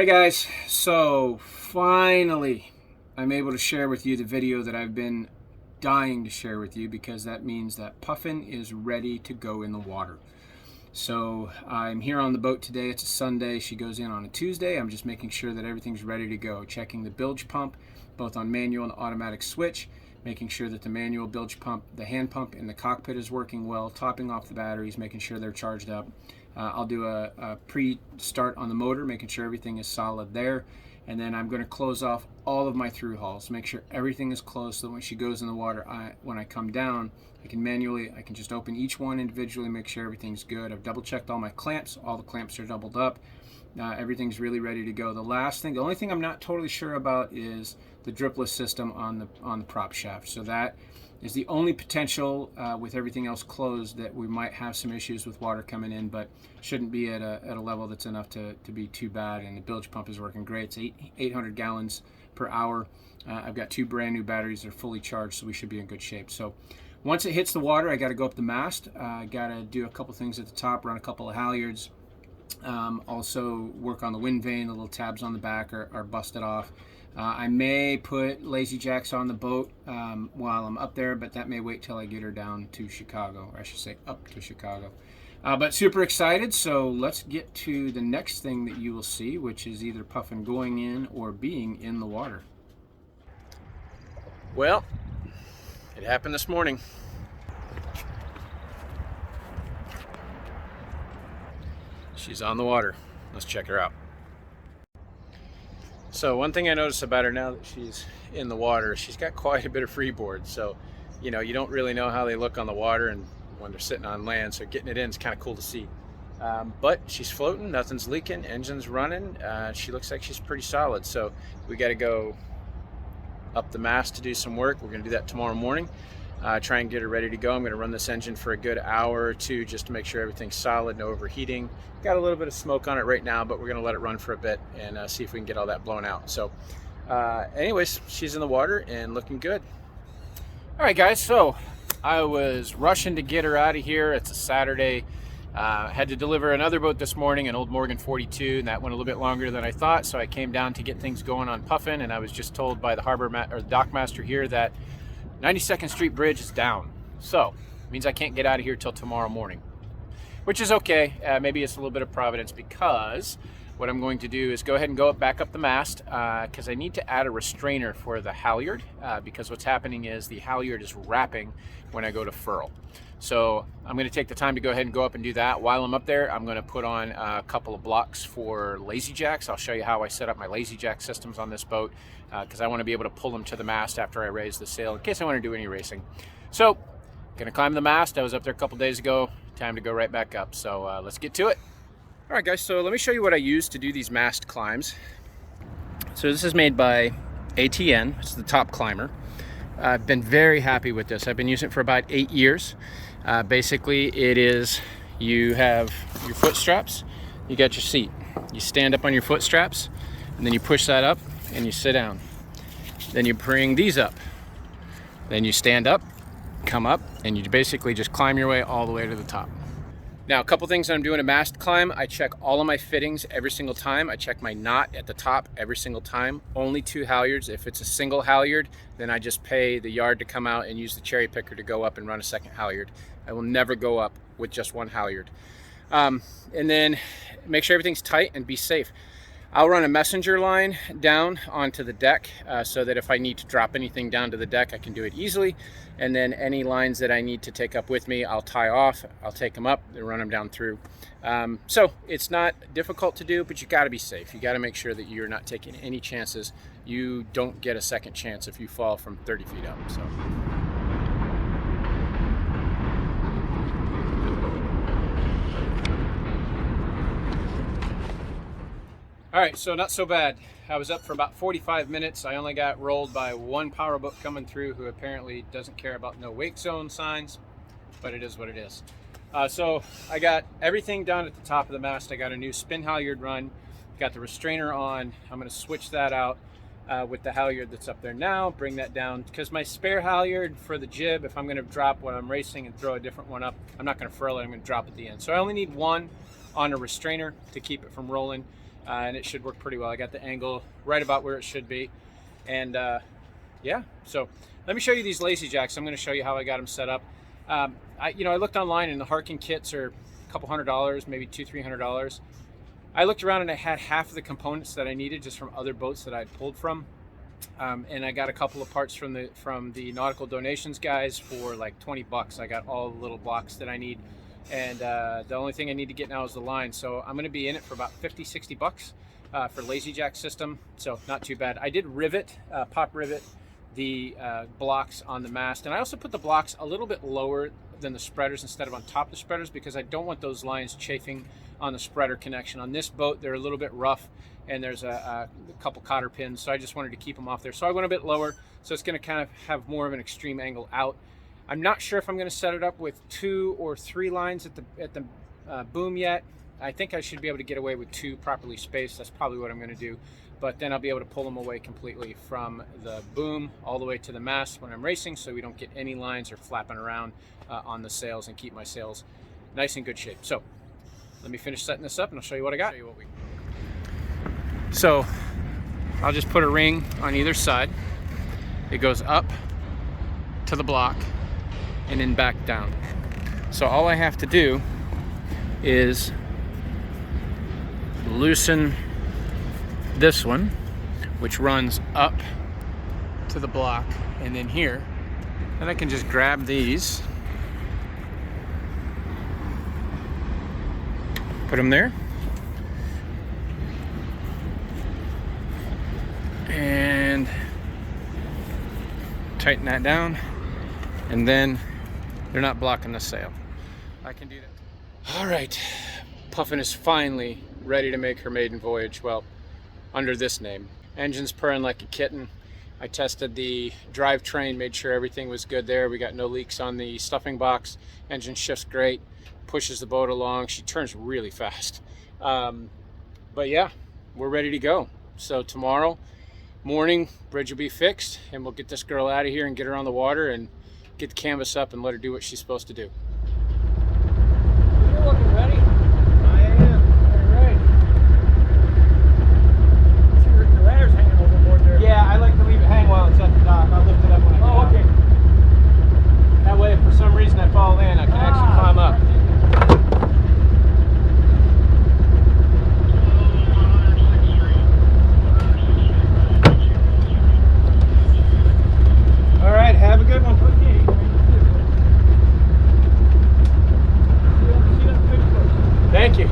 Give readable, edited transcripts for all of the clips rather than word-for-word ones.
Hey guys, so finally I'm able to share with you the video that I've been dying to share with you, because that means that Puffin is ready to go in the water. So I'm here on the boat today. It's a Sunday. She goes in on a Tuesday. I'm just making sure that everything's ready to go. Checking the bilge pump, both on manual and automatic switch. Making sure that the manual bilge pump, the hand pump in the cockpit is working well. Topping off the batteries, making sure they're charged up. I'll do a pre-start on the motor, making sure everything is solid there. And then I'm going to close off all of my through hulls, make sure everything is closed, so that when she goes in the water, when I come down, I can just open each one individually, make sure everything's good. I've double checked all my clamps. All the clamps are doubled up. Everything's really ready to go. The only thing I'm not totally sure about is the dripless system on the prop shaft. So that is the only potential, with everything else closed, that we might have some issues with water coming in, but shouldn't be at a level that's enough to be too bad. And the bilge pump is working great. It's 800 gallons per hour. I've got two brand new batteries that are fully charged, so we should be in good shape. So once it hits the water, I got to go up the mast. I got to do a couple things at the top, run a couple of halyards. Also work on the wind vane. The little tabs on the back are busted off. I may put lazy jacks on the boat while I'm up there, but that may wait till I get her down to Chicago, or I should say up to Chicago. But super excited, so let's get to the next thing that you will see, which is either Puffin going in or being in the water. Well, it happened this morning. She's on the water. Let's check her out. So one thing I notice about her now that she's in the water, she's got quite a bit of freeboard. So, you don't really know how they look on the water and when they're sitting on land. So getting it in is kind of cool to see. But she's floating, nothing's leaking, engine's running. She looks like she's pretty solid. So we got to go up the mast to do some work. We're going to do that tomorrow morning. Try and get her ready to go. I'm going to run this engine for a good hour or two just to make sure everything's solid, no overheating. Got a little bit of smoke on it right now, but we're going to let it run for a bit and see if we can get all that blown out. So anyways, she's in the water and looking good. All right, guys, so I was rushing to get her out of here. It's a Saturday. Had to deliver another boat this morning, an old Morgan 42, and that went a little bit longer than I thought. So I came down to get things going on Puffin, and I was just told by the the dock master here that 92nd Street Bridge is down. So it means I can't get out of here till tomorrow morning, which is okay. Maybe it's a little bit of providence, because what I'm going to do is go ahead and back up the mast, because I need to add a restrainer for the halyard, because what's happening is the halyard is wrapping when I go to furl. So I'm going to take the time to go ahead and go up and do that. While I'm up there, I'm going to put on a couple of blocks for lazy jacks. I'll show you how I set up my lazy jack systems on this boat, because I want to be able to pull them to the mast after I raise the sail in case I want to do any racing. So going to climb the mast. I was up there a couple days ago. Time to go right back up. So let's get to it. All right, guys, so let me show you what I use to do these mast climbs. So this is made by ATN. It's the top climber. I've been very happy with this. I've been using it for about 8 years. Basically, it is, you have your foot straps, you got your seat. You stand up on your foot straps, and then you push that up, and you sit down. Then you bring these up. Then you stand up, come up, and you basically just climb your way all the way to the top. Now, a couple things when I'm doing a mast climb, I check all of my fittings every single time. I check my knot at the top every single time. Only 2 halyards. If it's a single halyard, then I just pay the yard to come out and use the cherry picker to go up and run a second halyard. I will never go up with just 1 halyard. And then make sure everything's tight and be safe. I'll run a messenger line down onto the deck, so that if I need to drop anything down to the deck, I can do it easily. And then any lines that I need to take up with me, I'll tie off, I'll take them up and run them down through. So it's not difficult to do, but you got to be safe. You got to make sure that you're not taking any chances. You don't get a second chance if you fall from 30 feet up. So. All right, so not so bad. I was up for about 45 minutes. I only got rolled by 1 powerboat coming through, who apparently doesn't care about no wake zone signs, but it is what it is. So I got everything done at the top of the mast. I got a new spin halyard run, got the restrainer on. I'm gonna switch that out with the halyard that's up there now, bring that down, because my spare halyard for the jib, if I'm gonna drop when I'm racing and throw a different one up, I'm not gonna furl it, I'm gonna drop at the end. So I only need 1 on a restrainer to keep it from rolling. and it should work pretty well. I got the angle right about where it should be, and yeah, so let me show you these lazy jacks. I'm going to show you how I got them set up. I looked online, and the Harkin kits are a couple $100, maybe $200-300. I looked around and I had half of the components that I needed just from other boats that I'd pulled from, and I got a couple of parts from the nautical donations guys for like 20 bucks. I got all the little blocks that I need, and the only thing I need to get now is the line. So I'm going to be in it for about 50-60 bucks for lazy jack system, so not too bad. I did pop rivet the blocks on the mast, and I also put the blocks a little bit lower than the spreaders instead of on top of the spreaders, because I don't want those lines chafing on the spreader connection. On this boat, they're a little bit rough, and there's a couple cotter pins, so I just wanted to keep them off there. So I went a bit lower, so it's going to kind of have more of an extreme angle out. I'm not sure if I'm going to set it up with 2 or 3 lines at the boom yet. I think I should be able to get away with 2 properly spaced. That's probably what I'm going to do. But then I'll be able to pull them away completely from the boom all the way to the mast when I'm racing, so we don't get any lines or flapping around on the sails, and keep my sails nice and good shape. So let me finish setting this up and I'll show you what I got. So I'll just put a ring on either side. It goes up to the block and then back down. So all I have to do is loosen this one, which runs up to the block, and then here, and I can just grab these, put them there, and tighten that down, and then they're not blocking the sail. I can do that. All right, Puffin is finally ready to make her maiden voyage. Well, under this name. Engine's purring like a kitten. I tested the drivetrain, made sure everything was good there. We got no leaks on the stuffing box. Engine shifts great, pushes the boat along. She turns really fast. But yeah, we're ready to go. So tomorrow morning, bridge will be fixed, and we'll get this girl out of here and get her on the water and get the canvas up and let her do what she's supposed to do. You're looking ready. Yeah, I like to leave it hang while it's at the dock. I'll lift it up when I get out. Okay. That way, if for some reason I fall in, I can actually climb up. All right, have a good one. Thank you.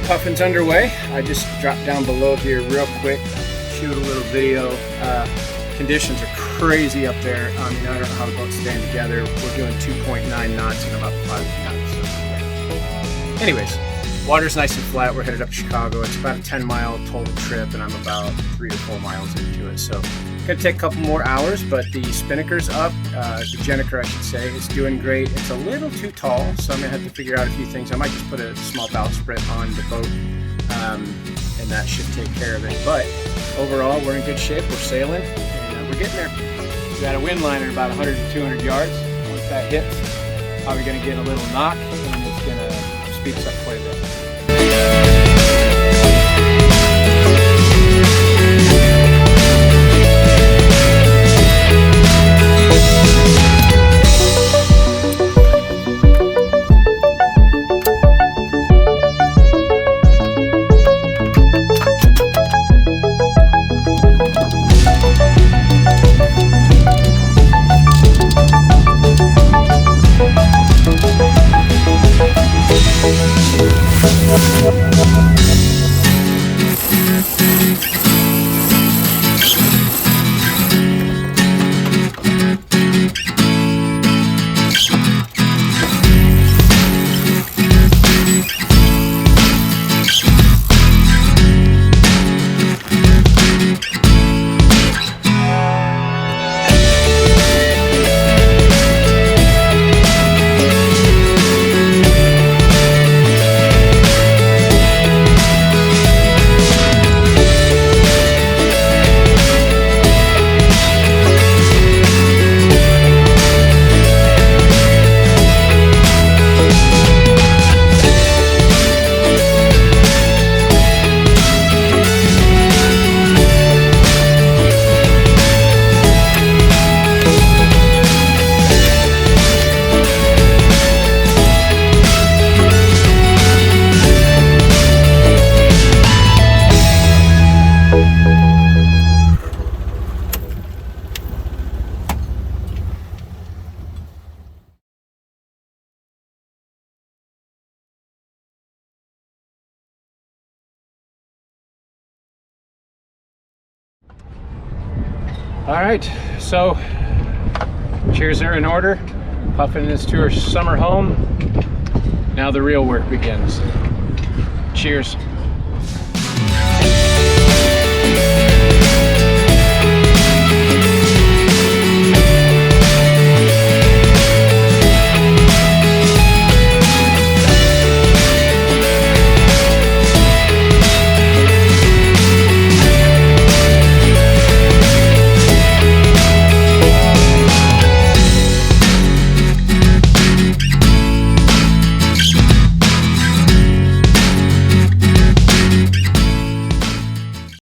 Puffin's underway. I just dropped down below here real quick, shoot a little video. Conditions are crazy up there. I mean, I don't know how the boat's staying together. We're doing 2.9 knots and about 5 knots. So, yeah. Anyways, water's nice and flat. We're headed up to Chicago. It's about a 10-mile total trip, and I'm about 3 or 4 miles into it. So it's gonna take a couple more hours, but the spinnaker's up. The Gennaker, I should say, is doing great. It's a little too tall, so I'm gonna have to figure out a few things. I might just put a small bowsprit on the boat, and that should take care of it. But overall, we're in good shape. We're sailing, and we're getting there. We got a wind line at about 100 to 200 yards. Once that hits, probably gonna get a little knock, and it's gonna speed us up quite a bit. All right, so cheers are in order. Puffin is to her summer home. Now the real work begins. Cheers.